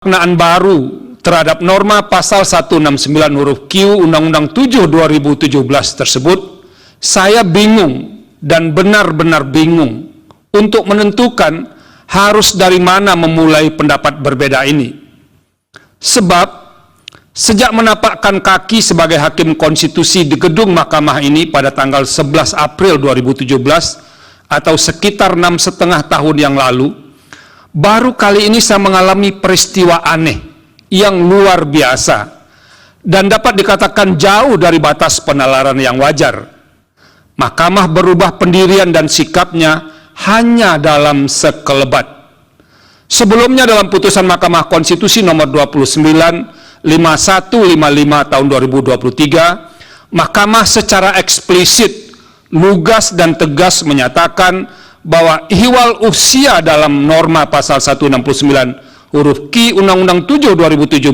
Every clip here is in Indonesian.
Pemaknaan baru terhadap norma pasal 169 huruf Q Undang-Undang 7 2017 tersebut, saya bingung dan benar-benar bingung untuk menentukan harus dari mana memulai pendapat berbeda ini. Sebab, sejak menapakkan kaki sebagai hakim konstitusi di gedung mahkamah ini pada tanggal 11 April 2017 atau sekitar 6,5 tahun yang lalu, baru kali ini saya mengalami peristiwa aneh yang luar biasa dan dapat dikatakan jauh dari batas penalaran yang wajar. Mahkamah berubah pendirian dan sikapnya hanya dalam sekelebat. Sebelumnya dalam putusan Mahkamah Konstitusi nomor 29 5155 tahun 2023, Mahkamah secara eksplisit, lugas dan tegas menyatakan bahwa ihwal usia dalam norma pasal 169 huruf Q Undang-Undang 7 2017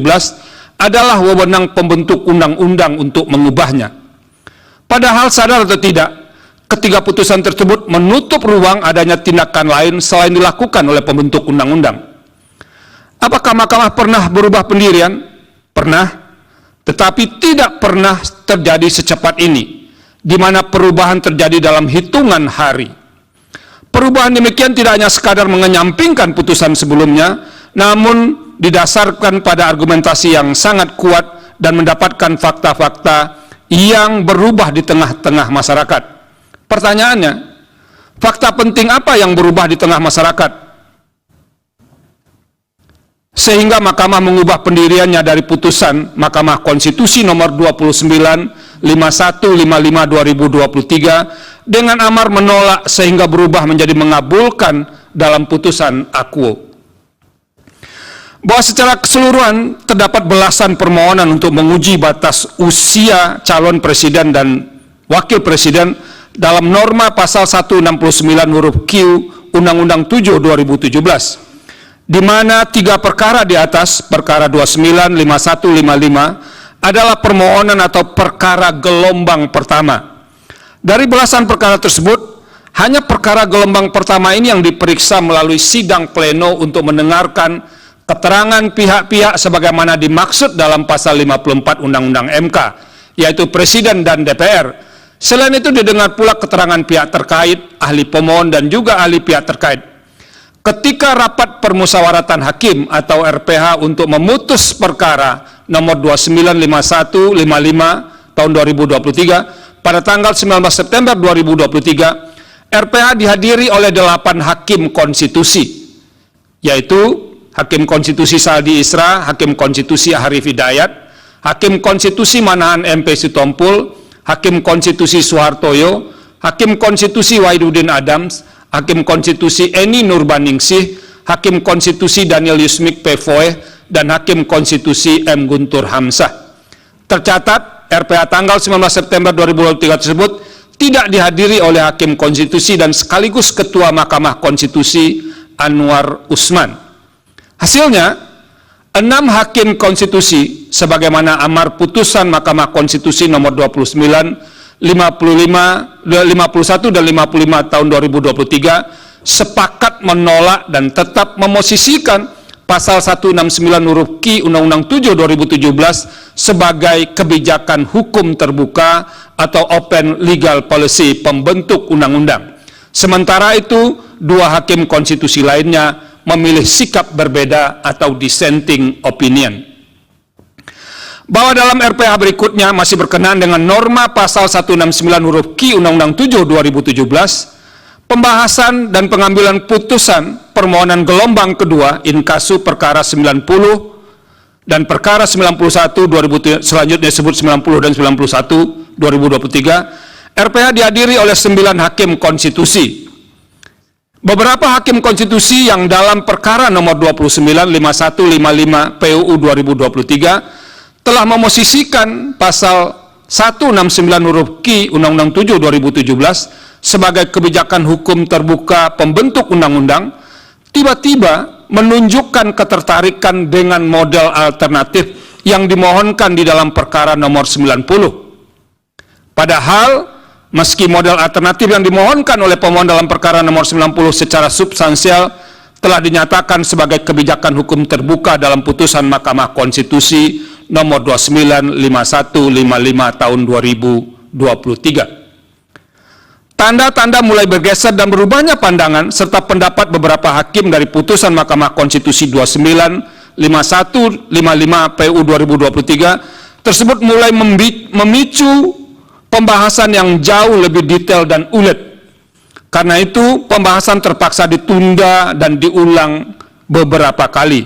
adalah wewenang pembentuk undang-undang untuk mengubahnya. Padahal sadar atau tidak, ketiga putusan tersebut menutup ruang adanya tindakan lain selain dilakukan oleh pembentuk undang-undang. Apakah Mahkamah pernah berubah pendirian? Pernah, tetapi tidak pernah terjadi secepat ini, di mana perubahan terjadi dalam hitungan hari. Perubahan demikian tidak hanya sekadar mengenyampingkan putusan sebelumnya, namun didasarkan pada argumentasi yang sangat kuat dan mendapatkan fakta-fakta yang berubah di tengah-tengah masyarakat. Pertanyaannya, fakta penting apa yang berubah di tengah masyarakat sehingga Mahkamah mengubah pendiriannya dari putusan Mahkamah Konstitusi nomor 29 5155/2023 dengan amar menolak sehingga berubah menjadi mengabulkan dalam putusan akuo? Bahwa secara keseluruhan terdapat belasan permohonan untuk menguji batas usia calon presiden dan wakil presiden dalam norma pasal 169 huruf Q Undang-Undang 7 2017. Di mana 3 perkara di atas, perkara 29, 51, 55, adalah permohonan atau perkara gelombang pertama. Dari belasan perkara tersebut, hanya perkara gelombang pertama ini yang diperiksa melalui sidang pleno untuk mendengarkan keterangan pihak-pihak sebagaimana dimaksud dalam pasal 54 Undang-Undang MK, yaitu Presiden dan DPR. Selain itu didengar pula keterangan pihak terkait, ahli pemohon dan juga ahli pihak terkait. Ketika rapat permusyawaratan hakim atau RPH untuk memutus perkara nomor 295155 tahun 2023 pada tanggal 19 September 2023, RPH dihadiri oleh 8 hakim konstitusi, yaitu Hakim Konstitusi Saldi Isra, Hakim Konstitusi Arif Hidayat, Hakim Konstitusi Manahan MP Sitompul, Hakim Konstitusi Soehartoyo, Hakim Konstitusi Wahidudin Adams, Hakim Konstitusi Eni Nurbaningsih, Hakim Konstitusi Daniel Yusmik Pevoeh, dan Hakim Konstitusi M. Guntur Hamzah. Tercatat, RPH tanggal 19 September 2023 tersebut tidak dihadiri oleh Hakim Konstitusi dan sekaligus Ketua Mahkamah Konstitusi Anwar Usman. Hasilnya, 6 Hakim Konstitusi sebagaimana amar putusan Mahkamah Konstitusi nomor 29, 51 dan 55 tahun 2023 sepakat menolak dan tetap memosisikan pasal 169 huruf Q Undang-Undang 7 2017 sebagai kebijakan hukum terbuka atau open legal policy pembentuk undang-undang. Sementara itu, 2 hakim konstitusi lainnya memilih sikap berbeda atau dissenting opinion. Bahwa dalam RPH berikutnya masih berkenaan dengan norma pasal 169 huruf Q Undang-Undang 7 2017, pembahasan dan pengambilan putusan permohonan gelombang kedua inkasu perkara 90 dan perkara 91 selanjutnya disebut 90 dan 91 2023, RPH dihadiri oleh 9 hakim konstitusi. Beberapa hakim konstitusi yang dalam perkara nomor 29 5155 PUU 2023 telah memosisikan pasal 169 huruf Q Undang-Undang 7 2017 sebagai kebijakan hukum terbuka pembentuk undang-undang, tiba-tiba menunjukkan ketertarikan dengan model alternatif yang dimohonkan di dalam perkara nomor 90. Padahal, meski model alternatif yang dimohonkan oleh pemohon dalam perkara nomor 90 secara substansial telah dinyatakan sebagai kebijakan hukum terbuka dalam putusan Mahkamah Konstitusi nomor 295155 tahun 2023. Tanda-tanda mulai bergeser dan berubahnya pandangan serta pendapat beberapa hakim dari putusan Mahkamah Konstitusi 295155 PU 2023 tersebut mulai memicu pembahasan yang jauh lebih detail dan ulet. Karena itu, pembahasan terpaksa ditunda dan diulang beberapa kali.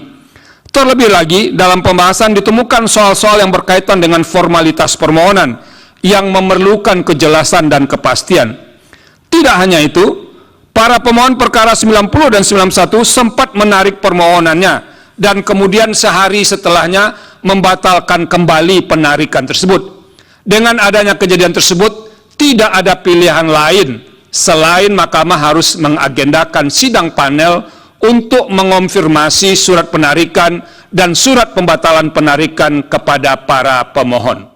Terlebih lagi, dalam pembahasan ditemukan soal-soal yang berkaitan dengan formalitas permohonan yang memerlukan kejelasan dan kepastian. Tidak hanya itu, para pemohon perkara 90 dan 91 sempat menarik permohonannya dan kemudian sehari setelahnya membatalkan kembali penarikan tersebut. Dengan adanya kejadian tersebut, tidak ada pilihan lain selain Mahkamah harus mengagendakan sidang panel untuk mengonfirmasi surat penarikan dan surat pembatalan penarikan kepada para pemohon.